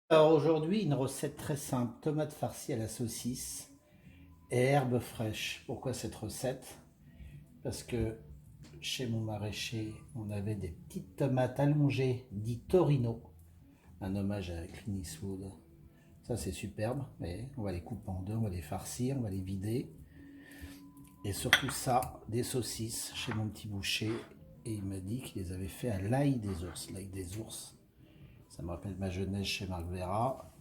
Alors aujourd'hui, une recette très simple, tomates farcies à la saucisse et herbes fraîches. Pourquoi cette recette? Parce que chez mon maraîcher, on avait des petites tomates allongées, dites Torino, un hommage à Clint Eastwood. Ça c'est superbe, mais on va les couper en deux, on va les farcir, on va les vider. Et surtout ça, des saucisses chez mon petit boucher. Et il m'a dit qu'il les avait fait à l'ail des ours. L'ail des ours, ça me rappelle ma jeunesse chez Marc Vera.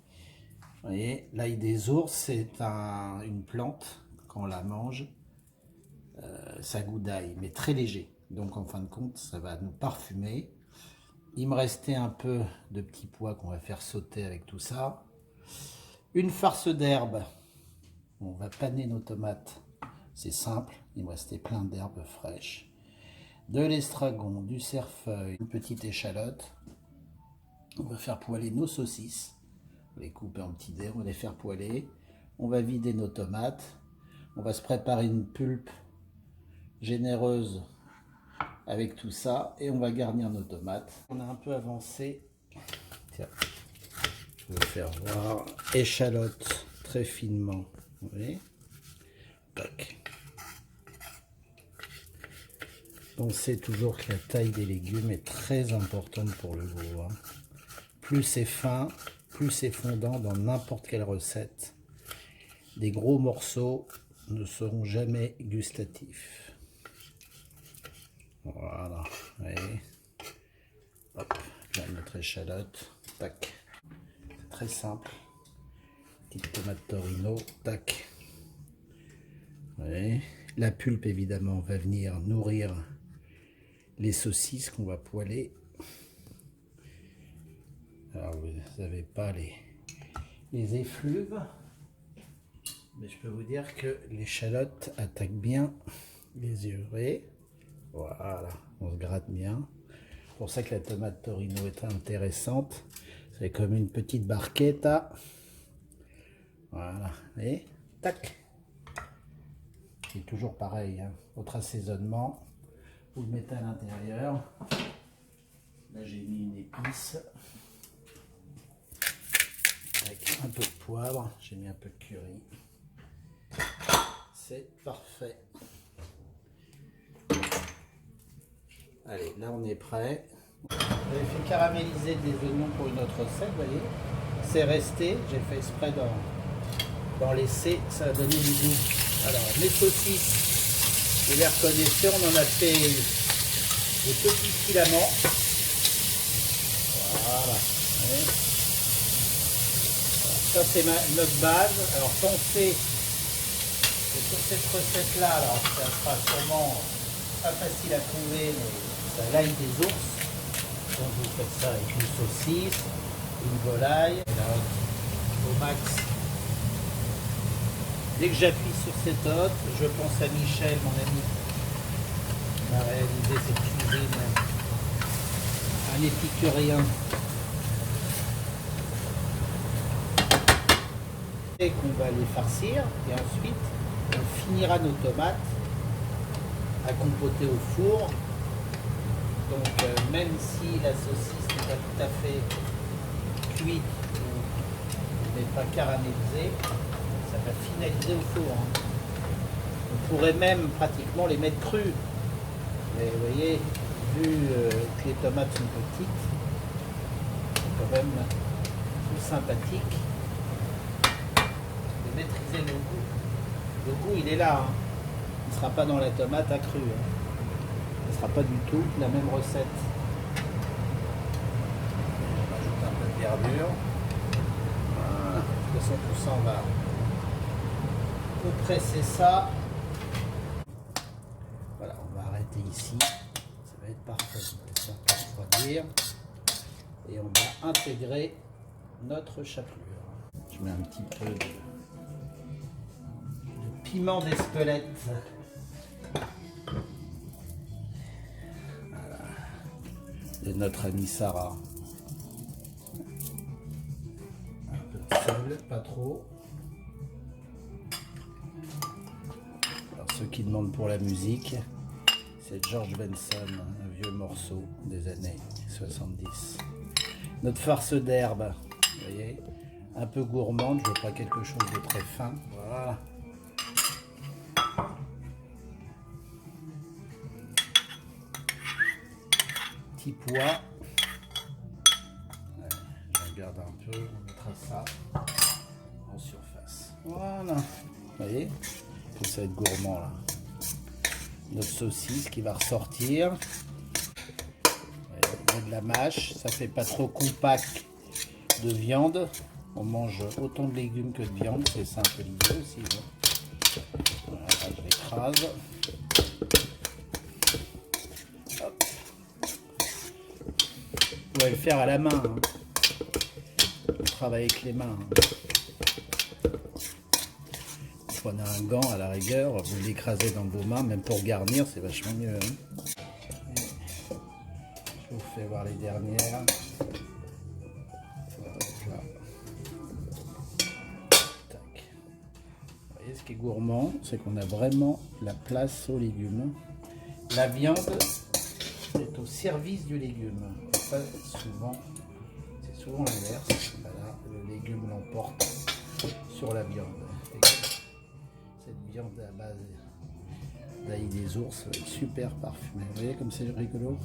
Vous voyez, l'ail des ours, c'est une plante, quand on la mange, ça a goût d'ail, mais très léger. Donc en fin de compte, ça va nous parfumer. Il me restait un peu de petits pois qu'on va faire sauter avec tout ça. Une farce d'herbes. On va paner nos tomates. C'est simple, il me restait plein d'herbes fraîches. De l'estragon, du cerfeuil, une petite échalote. On va faire poêler nos saucisses. On va les couper en petits dés, on va les faire poêler. On va vider nos tomates. On va se préparer une pulpe généreuse avec tout ça. Et on va garnir nos tomates. On a un peu avancé. Tiens, je vais vous faire voir. Échalote très finement. Vous voyez ? Tac. Pensez toujours que la taille des légumes est très importante pour le goût. Hein. Plus c'est fin, plus c'est fondant dans n'importe quelle recette. Des gros morceaux ne seront jamais gustatifs. Voilà, vous voyez. Hop, là notre échalote, tac. C'est très simple. Petite tomate Torino, tac. Vous voyez. La pulpe évidemment va venir nourrir les saucisses qu'on va poêler. Alors vous n'avez pas les effluves. Mais je peux vous dire que l'échalote attaque bien les yeux. Vous voyez ? Voilà, on se gratte bien. C'est pour ça que la tomate Torino est intéressante. C'est comme une petite barquette. Voilà, vous voyez ? Tac. C'est toujours pareil, hein. Votre assaisonnement, vous le mettez à l'intérieur. Là j'ai mis une épice. Avec un peu de poivre, j'ai mis un peu de curry. C'est parfait. Allez, là on est prêt. J'avais fait caraméliser des oignons pour une autre recette, vous voyez. C'est resté, j'ai fait exprès d'en laisser, ça a donné du goût. Alors, les saucisses, vous les reconnaissez, on en a fait des petits filaments. Voilà. Ça c'est notre base. Alors pensez que sur cette recette là, alors ça sera sûrement pas facile à trouver, mais c'est l'ail des ours. Donc vous faites ça avec une saucisse, une volaille, et là, au max. Dès que j'appuie sur cette hôte, je pense à Michel, mon ami, qui m'a réalisé cette cuisine, un épicurien. Et qu'on va les farcir et ensuite on finira nos tomates à compoter au four. Donc même si la saucisse n'est pas tout à fait cuite ou n'est pas caramélisée, ça va finaliser au four. Hein. On pourrait même pratiquement les mettre crus. Mais vous voyez, vu que les tomates sont petites, c'est quand même plus sympathique. Maîtriser le goût. Le goût, il est là. Hein. Il ne sera pas dans la tomate à cru. Hein. Ce ne sera pas du tout la même recette. On rajoute un peu de verdure. Voilà. De toute façon, tout ça, on va compresser ça. Voilà, on va arrêter ici. Ça va être parfait. On va laisser un peu refroidir. Et on va intégrer notre chapelure. Je mets un petit peu de piment d'Espelette. Voilà. De notre amie Sarah. Un peu de sel, pas trop. Alors ceux qui demandent pour la musique, c'est George Benson, un vieux morceau des années 70. Notre farce d'herbe. Vous voyez, un peu gourmande, je veux pas quelque chose de très fin. Voilà. Petit pois. Ouais, je regarde un peu, on mettra ça en surface. Voilà. Vous voyez, que ça va être gourmand là. Notre saucisse qui va ressortir. Il y a de la mâche, ça fait pas trop compact de viande. On mange autant de légumes que de viande, c'est ça un peu l'idée aussi. Voilà, je l'écrase. Hop. Vous pouvez le faire à la main. Hein. On travaille avec les mains. Hein. Vous prenez un gant à la rigueur, vous l'écrasez dans vos mains, même pour garnir, c'est vachement mieux. Hein. Je vous fais voir les dernières. Voilà. Tac. Vous voyez, ce qui est gourmand, c'est qu'on a vraiment la place aux légumes. La viande est au service du légume. Pas souvent, c'est souvent l'inverse. Voilà, le légume l'emporte sur la viande. Et cette viande à base d'ail des ours va être super parfumée. Vous voyez comme c'est rigolo.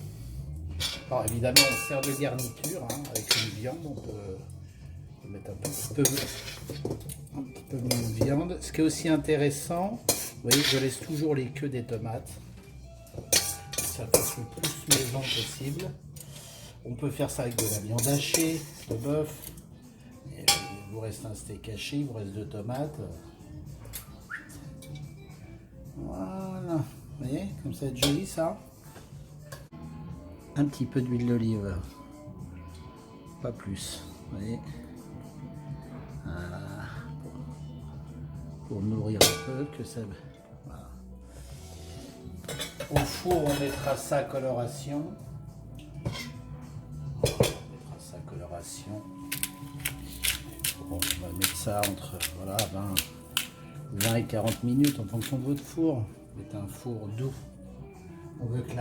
Alors évidemment, on sert de garniture hein, avec une viande. On peut mettre un petit peu de viande. Ce qui est aussi intéressant, vous voyez, je laisse toujours les queues des tomates. Ça fasse le plus maison possible. On peut faire ça avec de la viande hachée, de bœuf. Et il vous reste un steak haché, il vous reste 2 tomates. Voilà. Vous voyez, comme ça va être joli ça. Un petit peu d'huile d'olive. Pas plus. Vous voyez. Voilà. Pour nourrir un peu, que ça. Voilà. Au four, on mettra ça à coloration. Bon, on va mettre ça entre voilà, 20 et 40 minutes en fonction de votre four. C'est un four doux. On veut que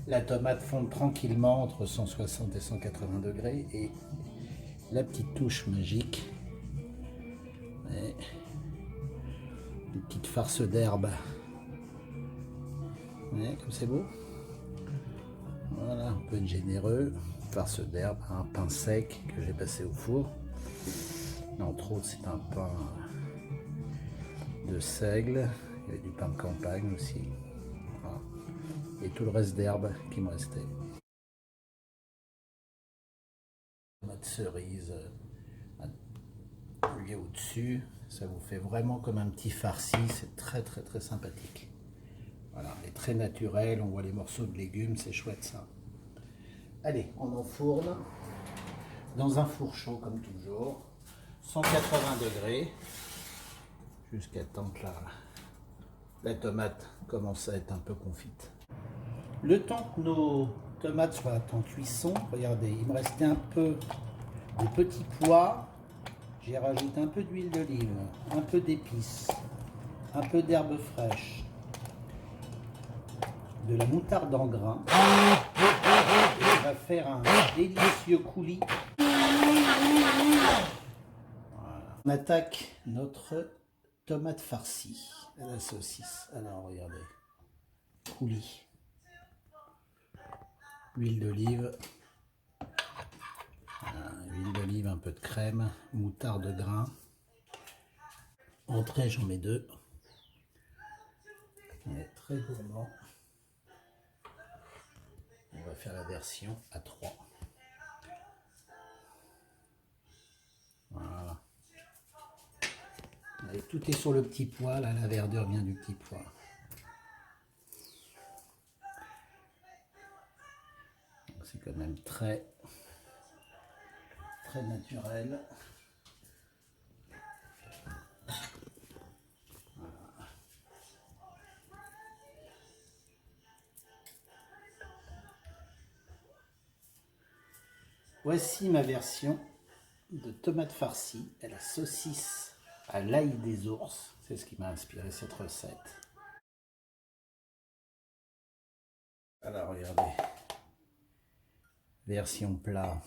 la tomate fonde tranquillement entre 160 et 180 degrés. Et la petite touche magique, et une petite farce d'herbe. Comme c'est beau. Voilà, on peut être généreux. Farce d'herbe, un pain sec que j'ai passé au four. Entre autres, c'est un pain de seigle. Il y a du pain de campagne aussi. Voilà. Et tout le reste d'herbe qui me restait. Tomate cerise au-dessus. Ça vous fait vraiment comme un petit farci. C'est très très très sympathique. Voilà, et très naturel. On voit les morceaux de légumes. C'est chouette ça. Allez, on enfourne dans un four chaud comme toujours. 180 degrés. Jusqu'à temps que la tomate commence à être un peu confite. Le temps que nos tomates soient en cuisson, regardez, il me restait un peu de petits pois. J'ai rajouté un peu d'huile d'olive, un peu d'épices, un peu d'herbe fraîche, de la moutarde en grains. Et on va faire un délicieux coulis. Voilà. On attaque notre tomate farcie à la saucisse. Alors regardez, coulis, huile d'olive, un peu de crème, moutarde de grain. Entrée, j'en mets 2. On est très gourmand. On va faire la version à 3. Voilà. Et tout est sur le petit pois, là, la verdure vient du petit pois. C'est quand même très naturel. Voilà. Voici ma version de tomate farcie à la saucisse à l'ail des ours. C'est ce qui m'a inspiré cette recette. Alors regardez, version plat.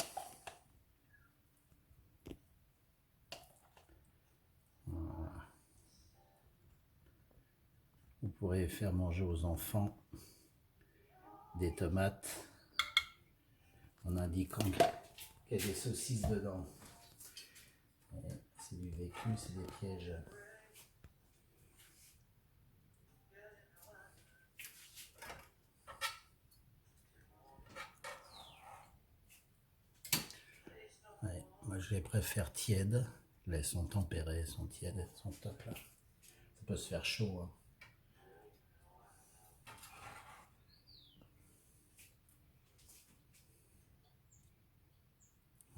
pourrez faire manger aux enfants des tomates en indiquant qu'il y a des saucisses dedans. C'est du vécu, c'est des pièges. Ouais, moi je les préfère tièdes. Là elles sont tempérées, elles sont tièdes, elles sont top là. Ça peut se faire chaud. Hein.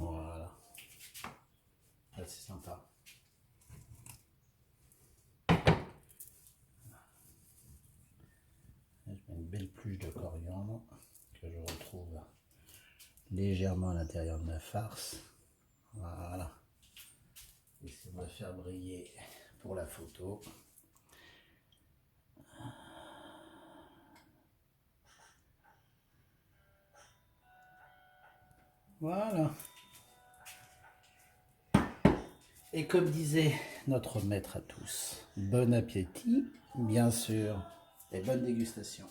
Voilà. Là c'est sympa. Là, je mets une belle pluche de coriandre que je retrouve légèrement à l'intérieur de ma farce. Voilà. Essayez de la faire briller pour la photo. Voilà. Et comme disait notre maître à tous, bon appétit, bien sûr, et bonne dégustation.